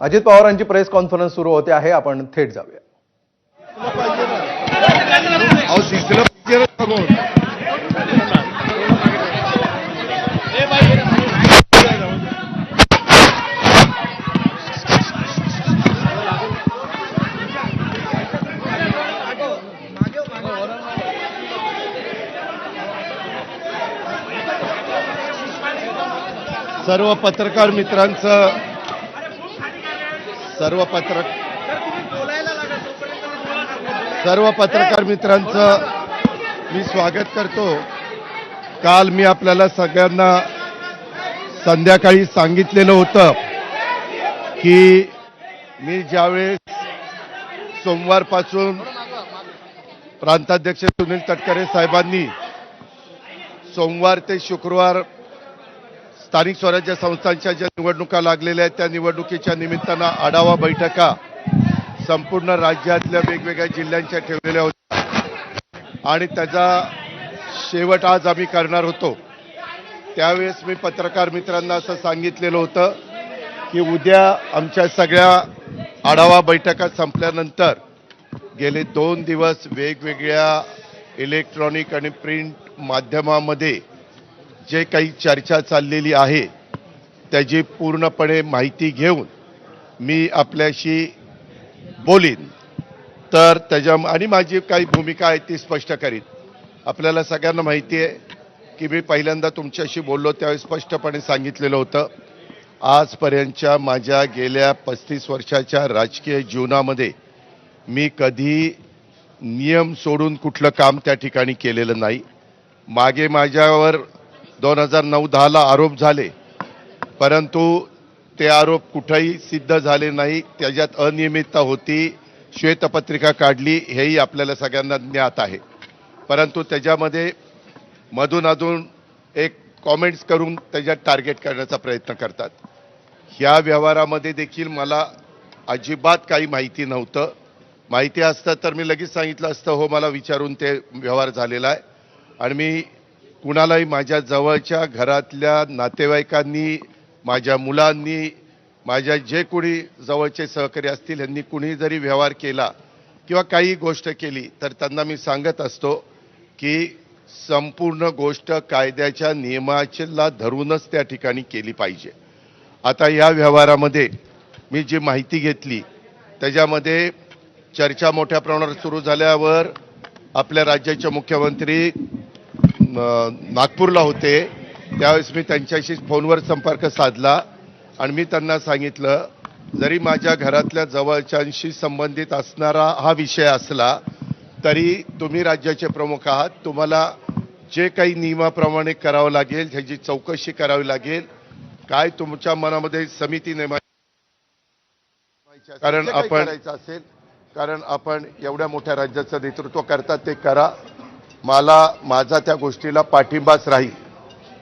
अजित पवारांची press conference सुरू होते आहे, आपण थेट जाऊया. सर्व पत्रकार मित्रांचं मी स्वागत करतो. काल मी आपल्याला सगळ्यांना संध्याकाळी सांगितलेलं होतं की मी ज्यावेळेस सोमवारपासून प्रांताध्यक्ष सुनील तटकरे साहेबांनी सोमवार ते शुक्रवार स्थानिक स्वराज्य संस्थांच्या ज्या निवडणुका लागलेल्या आहेत त्या निवडणुकीच्या निमित्तानं आढावा बैठका संपूर्ण राज्यातल्या वेगवेगळ्या जिल्ह्यांच्या ठेवलेल्या होत्या आणि त्याचा शेवट आज आम्ही करणार होतो. त्यावेळेस मी पत्रकार मित्रांना असं सांगितलेलं होतं की उद्या आमच्या सगळ्या आढावा बैठका संपल्यानंतर गेले 2 दिवस वेगवेगळ्या इलेक्ट्रॉनिक आणि प्रिंट माध्यमामध्ये जे काही चर्चा चाललेली आहे त्याची पूर्णपणे माहिती घेऊन मी आपल्याशी बोलीन. तर आणि माझी काही भूमिका आहे ती स्पष्ट करीन. आपल्याला सगळ्यांना माहिती आहे की मी पहिल्यांदा तुमच्याशी बोललो त्यावेळी स्पष्टपणे सांगितलेलं होतं आजपर्यंतच्या माझ्या गेल्या 35 वर्षाच्या राजकीय जीवनामध्ये मी कधी नियम सोडून कुठलं काम त्या ठिकाणी केलेलं नाही. मागे माझ्यावर 2009-10ला आरोप झाले, परंतु ते आरोप कुठेही सिद्ध झाले नाही. त्याच्यात अनियमितता होती, श्वेतपत्रिका काढली, हेही आपल्याला सगळ्यांना ज्ञात आहे. परंतु त्याच्यामध्ये मधून एक कॉमेंट्स करून त्याच्यात टार्गेट करण्याचा प्रयत्न करतात. ह्या व्यवहारामध्ये देखील मला अजिबात काही माहिती नव्हतं. माहिती असतं तर मी लगेच सांगितलं असतं हो मला विचारून ते व्यवहार झालेला आहे. आणि मी कुणालाही माझ्या जवळच्या घरातल्या नातेवाईकांनी, माझ्या मुलांनी, माझ्या जे कोणी जवळचे सहकारी असतील यांनी कुणी जरी व्यवहार केला किंवा काही गोष्ट केली तर त्यांना मी सांगत असतो की संपूर्ण गोष्ट कायद्याच्या नियमाला धरूनच त्या ठिकाणी केली पाहिजे. आता या व्यवहारामध्ये मी जी माहिती घेतली त्याच्यामध्ये चर्चा मोठ्या प्रमाणावर सुरू झाल्यावर आपल्या राज्याचे मुख्यमंत्री नागपूरला होते. त्यावेळेस मी त्यांच्याशी फोनवर संपर्क साधला आणि मी त्यांना सांगितलं जरी माझ्या घरातल्या जवळच्यांशी संबंधित असणारा हा विषय असला तरी तुम्ही राज्याचे प्रमुख आहात, तुम्हाला जे काही नियमाप्रमाणे करावं लागेल ह्याची चौकशी करावी लागेल. काय तुमच्या मनामध्ये समिती नेमायची कारण आपण करायचं असेल, कारण आपण एवढ्या मोठ्या राज्याचं नेतृत्व करतात ते करा. माझा त्या गोष्टीला पाठिंबाच राहील.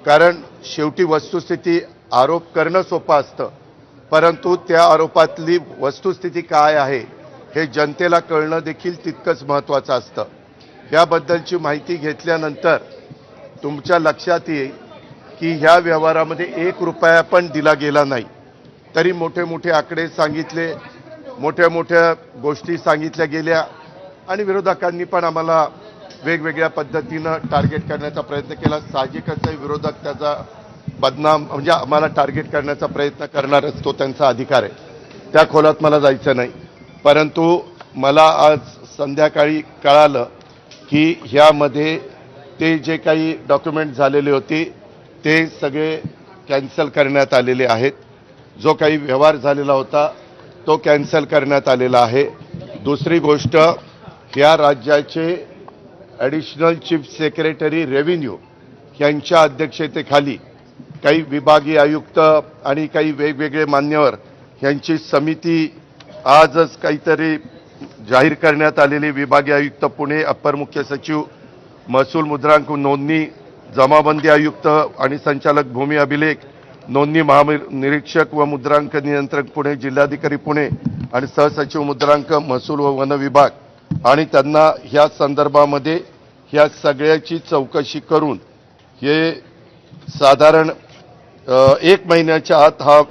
कारण शेवटी वस्तुस्थिती आरोप करणं सोपं असतं, परंतु त्या आरोपातली वस्तुस्थिती काय आहे हे जनतेला कळणं देखील तितकंच महत्त्वाचं असतं. याबद्दलची माहिती घेतल्यानंतर तुमच्या लक्षात येईल की ह्या व्यवहारामध्ये 1 रुपया पण दिला गेला नाही. तरी मोठे मोठे आकडे सांगितले, मोठ्या मोठ्या गोष्टी सांगितल्या गेल्या आणि विरोधकांनी पण आम्हाला वेगवेगळ्या पद्धतीनं टार्गेट करण्याचा प्रयत्न केला. साहजिकच विरोधक त्याचा बदनाम म्हणजे आम्हाला टार्गेट करण्याचा प्रयत्न करणारच, तो त्यांचा अधिकार आहे, त्या खोलात मला जायचं नाही. परंतु मला आज संध्याकाळी कळालं की ह्यामध्ये ते जे काही डॉक्युमेंट झालेले होते ते सगळे कॅन्सल करण्यात आलेले आहेत. जो काही व्यवहार झालेला होता तो कॅन्सल करण्यात आलेला आहे. दुसरी गोष्ट, ह्या राज्याचे ॲडिशनल चीफ सेक्रेटरी रेव्हेन्यू यांच्या अध्यक्षतेखाली काही विभागीय आयुक्त आणि काही वेगवेगळे मान्यवर यांची समिती आजच काहीतरी जाहीर करण्यात आलेली विभागीय आयुक्त पुणे, अप्पर मुख्य सचिव महसूल मुद्रांक नोंदणी, जमाबंदी आयुक्त आणि संचालक भूमी अभिलेख, नोंदणी महानिरीक्षक व मुद्रांक नियंत्रक पुणे, जिल्हाधिकारी पुणे आणि सहसचिव मुद्रांक महसूल व वन विभाग आणि त्यांना ह्या संदर्भामध्ये ह्या सगळ्याची चौकशी करून हे साधारण 1 महिन्याच्या आत हा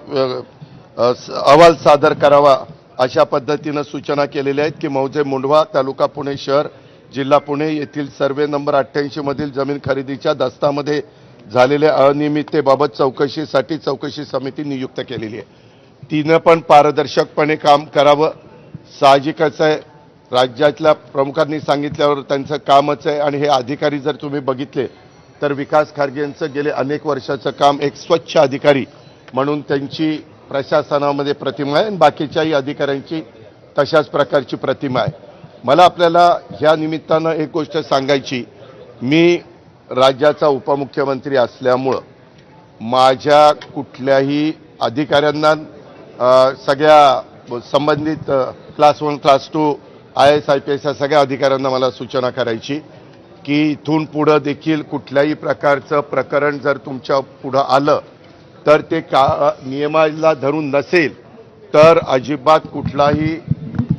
अहवाल सादर करावा अशा पद्धतीनं सूचना केलेल्या आहेत की मौजे मुंढवा तालुका पुणे शहर जिल्हा पुणे येथील सर्वे नंबर 88 मधील जमीन खरेदीच्या दस्तामध्ये झालेल्या अनियमिततेबाबत चौकशीसाठी चौकशी समिती नियुक्त केलेली आहे. तिनं पण पारदर्शकपणे काम करावं. साहजिकच आहे, राज्यातल्या प्रमुखांनी सांगितल्यावर त्यांचं कामच आहे. आणि हे अधिकारी जर तुम्ही बघितले तर विकास खारगेंचं गेले अनेक वर्षाचं काम एक स्वच्छ अधिकारी म्हणून त्यांची प्रशासनामध्ये प्रतिमा आहे आणि बाकीच्याही अधिकाऱ्यांची तशाच प्रकारची प्रतिमा आहे. मला आपल्याला ह्या निमित्तानं एक गोष्ट सांगायची, मी राज्याचा उपमुख्यमंत्री असल्यामुळं माझ्या कुठल्याही अधिकाऱ्यांना सगळ्या संबंधित क्लास 1 क्लास 2 IAS IPS या सगळ्या अधिकाऱ्यांना मला सूचना करायची की इथून पुढं देखील कुठल्याही प्रकारचं प्रकरण जर तुमच्या पुढं आलं तर ते नियमाला धरून नसेल तर अजिबात कुठलाही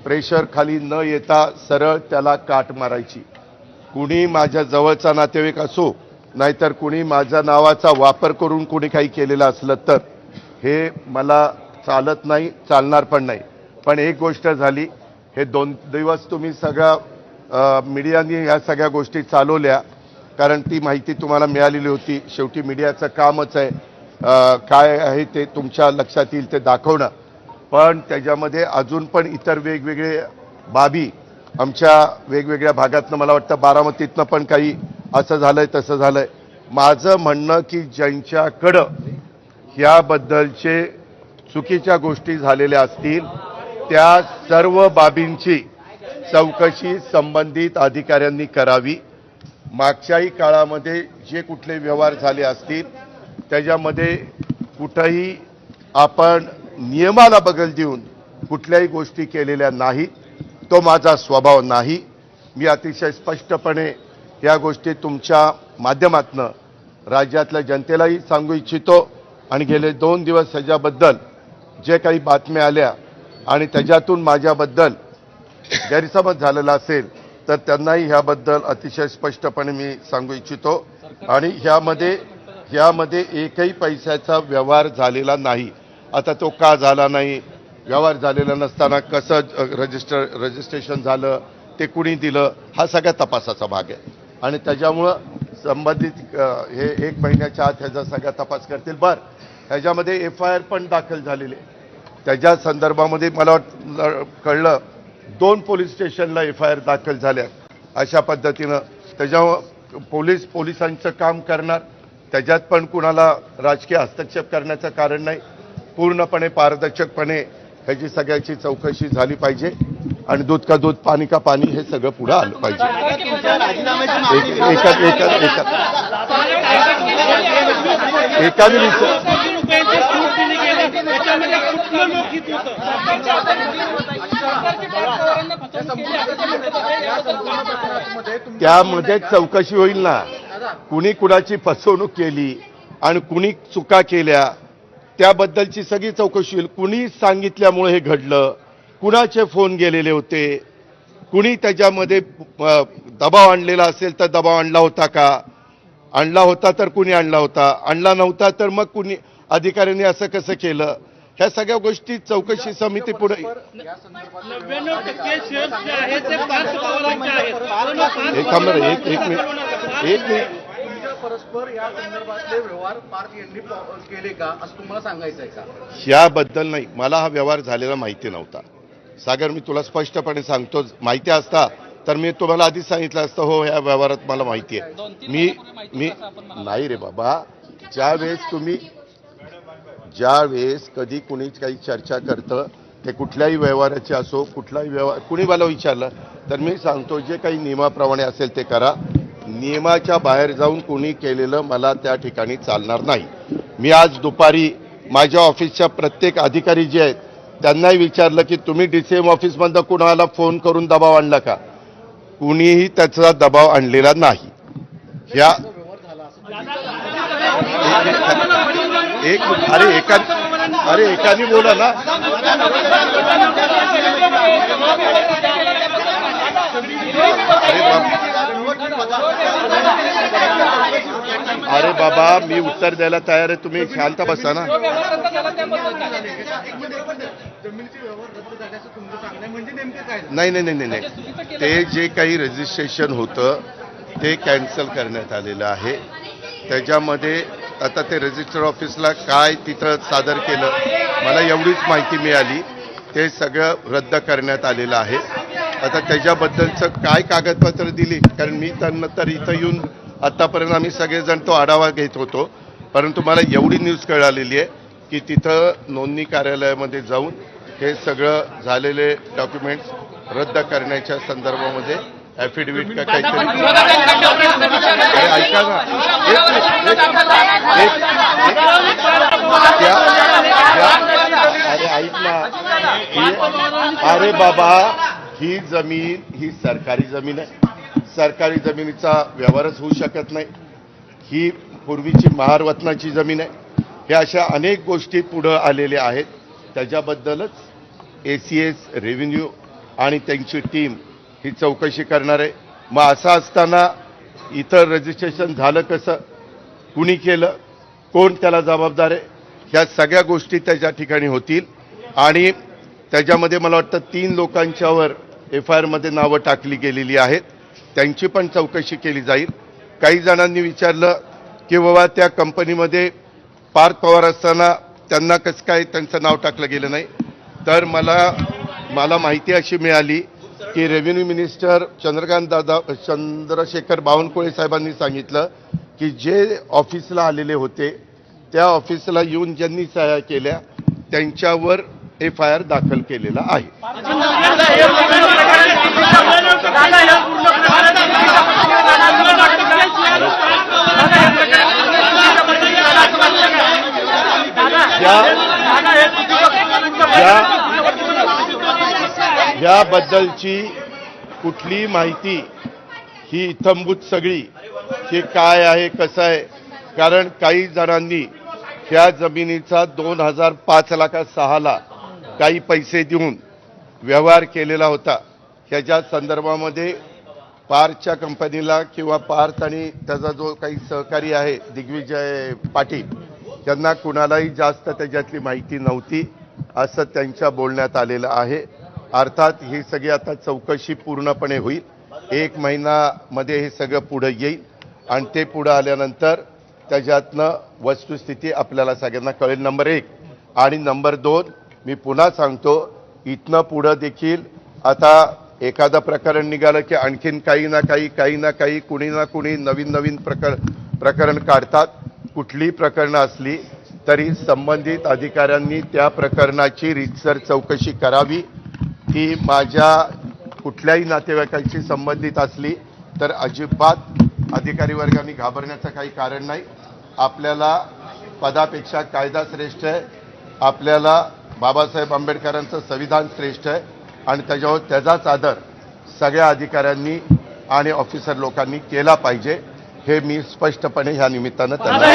प्रेशर खाली न येता सरळ त्याला काट मारायची. कुणी माझ्या जवळचा नातेवाईक असो नाहीतर कुणी माझ्या नावाचा वापर करून कुणी काही केलेलं असलं तर हे मला चालत नाही, चालणार पण नाही. पण एक गोष्ट झाली, हे 2 दिवस तुम्ही सगळ्या मीडियाने ह्या सगळ्या गोष्टी चालवल्या कारण ती माहिती तुम्हाला मिळालेली होती. शेवटी मीडियाचं कामच आहे काय आहे ते तुमच्या लक्षात येईल ते दाखवणं. पण त्याच्यामध्ये अजून पण इतर वेगवेगळे बाबी आमच्या वेगवेगळ्या भागातनं मला वाटतं बारामतीतनं पण काही असं झालंय तसं झालंय. माझं म्हणणं की ज्यांच्याकडं याबद्दलचे चुकीच्या गोष्टी झालेल्या असतील त्या सर्व बाबींची चौकशी संबंधित अधिकाऱ्यांनी करावी. मागच्याही काळामध्ये जे कुठले व्यवहार झाले असतील त्याच्यामध्ये कुठंही आपण नियमाला बगल देऊन कुठल्याही गोष्टी केलेल्या नाहीत. तो माझा स्वभाव नाही. मी अतिशय स्पष्टपणे या गोष्टी तुमच्या माध्यमातनं राज्यातल्या जनतेलाही सांगू इच्छितो. आणि गेले 2 दिवस ह्याच्याबद्दल जे काही बातम्या आल्या आणि त्याच्यातून माझ्याबद्दल गैरसमज झालेला असेल तर त्यांनाही ह्याबद्दल अतिशय स्पष्टपणे मी सांगू इच्छितो. आणि ह्यामध्ये एकही पैशाचा व्यवहार झालेला नाही. आता तो का झाला नाही, व्यवहार झालेला नसताना कसं रजिस्ट्रेशन झालं, ते कुणी दिलं, हा सगळ्या तपासाचा भाग आहे. आणि त्याच्यामुळं संबंधित हे 1 महिन्याच्या आत ह्याचा सगळा तपास करतील. ह्याच्यामध्ये FIR पण दाखल झालेले, त्याच्या संदर्भामध्ये मला कळलं 2 पोलीस स्टेशनला FIR दाखल झाल्या. अशा पद्धतीनं त्याच्यावर पोलिसांचं काम करणार, त्याच्यात पण कुणाला राजकीय हस्तक्षेप करण्याचं कारण नाही. पूर्णपणे पारदर्शकपणे ह्याची सगळ्याची चौकशी झाली पाहिजे आणि दूध का दूध पाणी का पाणी हे सगळं पुढे आलं पाहिजे. एकाने त्यामध्ये चौकशी होईल ना, कुणी कुणाची फसवणूक केली आणि कुणी चुका केल्या त्याबद्दलची सगळी चौकशी होईल. कुणी सांगितल्यामुळे हे घडलं, कुणाचे फोन गेलेले होते, कुणी त्याच्यामध्ये दबाव आणलेला असेल तर दबाव आणला होता का, आणला होता तर कुणी आणला होता, आणला नव्हता तर मग कुणी अधिकाऱ्यांनी असं कसं केलं, ह्या सगळ्या गोष्टी चौकशी समिती पुढे. 99% शेअर्स जे आहेत ते पार्थ पवारांचे आहेत. एक मिनिट परस्पर या संदर्भातले व्यवहार पार्थ यांनी केले का असं तुम्हाला सांगायचं आहे का? याबद्दल नाही, मला हा व्यवहार झालेला माहिती नव्हता. सागर, मी तुला स्पष्टपणे सांगतो, माहिती असता तर मी तुम्हाला आधीच सांगितलं असतं हो ह्या व्यवहारात मला माहिती आहे. मी नाही रे बाबा, ज्यावेळेस कधी कुणी काही चर्चा करतं ते कुठल्याही व्यवहाराचे असो, कुठलाही व्यवहार कुणी मला विचारलं तर मी सांगतो जे काही नियमाप्रमाणे असेल ते करा. नियमाच्या बाहेर जाऊन कुणी केलेलं मला त्या ठिकाणी चालणार नाही. मी आज दुपारी माझ्या ऑफिसच्या प्रत्येक अधिकारी जे आहेत त्यांनाही विचारलं की तुम्ही DCM ऑफिसमधनं कुणाला फोन करून दबाव आणला का. कुणीही त्याचा दबाव आणलेला नाही. ह्या एकाने बोला ना. अरे अरे बाबा, मी उत्तर द्यायला तयार आहे, तुम्ही शांत बसा ना. जमिनीचे व्यवहार रद्द झाल्याचं तुमचं सांगणं आहे. म्हणजे नेमकं काय झालं? नाही, ते जे काही रजिस्ट्रेशन होतं ते कॅन्सल करण्यात आलेलं आहे. त्याच्यामध्ये आता ते रजिस्टर ऑफिसला काय तिथं सादर केलं मला एवढीच माहिती मिळाली. ते सगळं रद्द करण्यात आलेलं आहे. आता त्याच्याबद्दलचं काय कागदपत्र दिली, कारण मी त्यांना तर इथं येऊन आतापर्यंत आम्ही सगळेजण तो आढावा घेत होतो, परंतु मला एवढी न्यूज कळालेली आहे की तिथं नोंदणी कार्यालयामध्ये जाऊन हे सगळं झालेले डॉक्युमेंट्स रद्द करण्याच्या संदर्भामध्ये ॲफिडेव्हिट का काहीतरी. अरे ऐका ना, अरे ऐक ना, अरे बाबा, ही जमीन ही सरकारी जमीन आहे. सरकारी जमिनीचा व्यवहारच होऊ शकत नाही. ही पूर्वीची महारवतनाची जमीन आहे. ह्या अशा अनेक गोष्टी पुढं आलेल्या आहेत. त्याच्याबद्दलच ACS रेव्हेन्यू आणि त्यांची टीम ही चौकशी करणार आहे. मग असं असताना इथं रजिस्ट्रेशन झालं कसं, कुणी केलं, कोण त्याला जबाबदार आहे, ह्या सगळ्या गोष्टी त्याच्या ठिकाणी होतील. आणि त्याच्यामध्ये मला वाटतं 3 लोकांच्यावर FIR मध्ये नावं टाकली गेलेली आहेत. त्यांची पण चौकशी केली जाईल. काही जणांनी विचारलं की बाबा त्या कंपनीमध्ये पार्थ पवार असताना त्यांना कसं काय त्यांचं नाव टाकलं गेलं नाही. तर मला माहिती अशी मिळाली की रेव्हेन्यू मिनिस्टर चंद्रशेखर बावनकुळे साहेबांनी सांगितलं की जे ऑफिसला आलेले होते त्या ऑफिसला येऊन ज्यांनी सह्या केल्या त्यांच्यावर FIR दाखल केलेला आहे. याबद्दलची कुठली माहिती ही इत्थंभूत सगळी की काय आहे कसं आहे, कारण काही जणांनी ह्या जमिनीचा 2005ला का 6ला काही पैसे देऊन व्यवहार केलेला होता. ह्याच्या संदर्भामध्ये पार्थच्या कंपनीला किंवा पार्थ आणि त्याचा जो काही सहकारी आहे दिग्विजय पाटील त्यांना कुणालाही जास्त त्याच्यातली माहिती नव्हती असं त्यांच्या बोलण्यात आलेलं आहे. अर्थात ही सगळी आता चौकशी पूर्णपणे होईल. 1 महिन्यामध्ये हे सगळं पुढे येईल आणि ते पुढे आल्यानंतर त्याच्यातनं वस्तुस्थिती आपल्याला सगळ्यांना कळेल. नंबर 1 आणि नंबर 2 मी पुन्हा सांगतो, इथनं पुढं देखील आता एखादं प्रकरण निघालं की आणखीन काही ना काही कुणी ना कुणी नवीन प्रकरण काढतात. कुठलीही प्रकरणं असली तरी संबंधित अधिकाऱ्यांनी त्या प्रकरणाची रीतसर चौकशी करावी. ती माझ्या कुठल्याही नातेवाईकांशी संबंधित असली तर अजिबात अधिकारी वर्गाने घाबरण्याचं काही कारण नाही. आपल्याला पदापेक्षा कायदा श्रेष्ठ आहे. आपल्याला बाबासाहेब आंबेडकरांचं संविधान श्रेष्ठ आहे आणि त्याच्यावर त्याचाच आदर सगळ्या अधिकाऱ्यांनी आणि ऑफिसर लोकांनी केला पाहिजे. हे मी स्पष्टपणे ह्या निमित्तानं त्यांना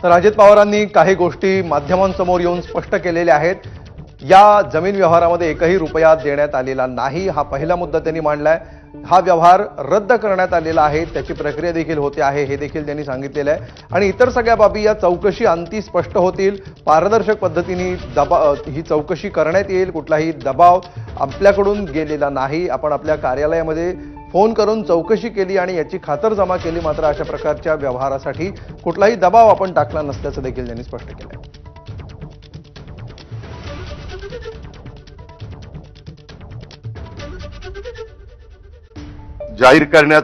तर अजित पवारांनी काही गोष्टी माध्यमांसमोर येऊन स्पष्ट केलेल्या आहेत. या जमीन व्यवहारामध्ये एकही रुपया देण्यात आलेला नाही, हा पहिला मुद्दा त्यांनी मांडलाय. हा व्यवहार रद्द करण्यात आलेला आहे, त्याची प्रक्रिया देखील होते आहे हे देखील त्यांनी सांगितलेलं आहे. आणि इतर सगळ्या बाबी या चौकशी अंती स्पष्ट होतील. पारदर्शक पद्धतीने ही चौकशी करण्यात येईल. कुठलाही दबाव आपल्याकडून गेलेला नाही. आपण आपल्या कार्यालयामध्ये फोन करून चौकशी केली आणि याची खातरजमा केली, मात्र अशा प्रकारच्या व्यवहारासाठी कुठलाही दबाव आपण टाकला नसल्याचं देखील त्यांनी स्पष्ट केलं. जाहीर करण्यात